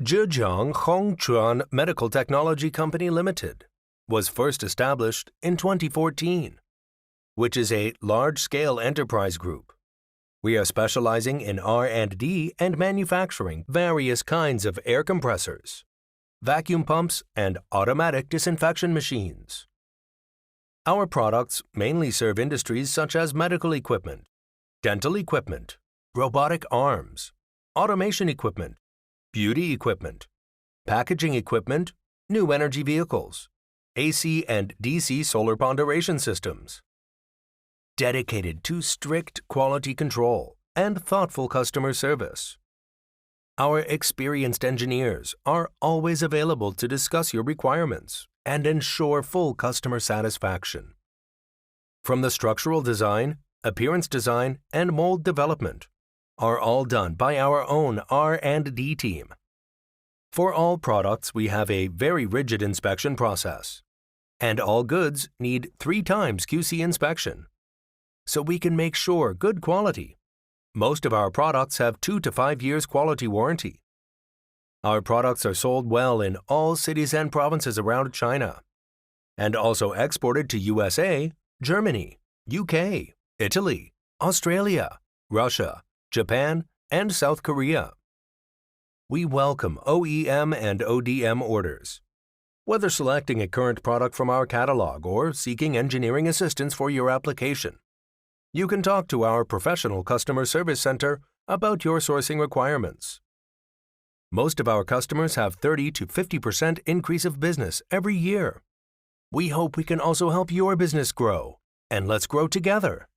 Zhejiang Hongchuan Medical Technology Company Limited was first established in 2014, which is a large-scale enterprise group. We are specializing in R&D and manufacturing various kinds of air compressors, vacuum pumps, and automatic disinfection machines. Our products mainly serve industries such as medical equipment, dental equipment, robotic arms, automation equipment, beauty equipment, packaging equipment, new energy vehicles, AC and DC solar ponderation systems. Dedicated to strict quality control and thoughtful customer service. Our experienced engineers are always available to discuss your requirements and ensure full customer satisfaction. From the structural design, appearance design, and mold development are all done by our own R&D team. For all products, we have a very rigid inspection process, and all goods need 3 times QC inspection, so we can make sure good quality. Most of our products have 2 to 5 years quality warranty. Our products are sold well in all cities and provinces around China, and also exported to USA, Germany, UK, Italy, Australia, Russia, Japan, and South Korea. We welcome OEM and ODM orders. Whether selecting a current product from our catalog or seeking engineering assistance for your application, you can talk to our professional customer service center about your sourcing requirements. Most of our customers have 30 to 50% increase of business every year. We hope we can also help your business grow, and let's grow together.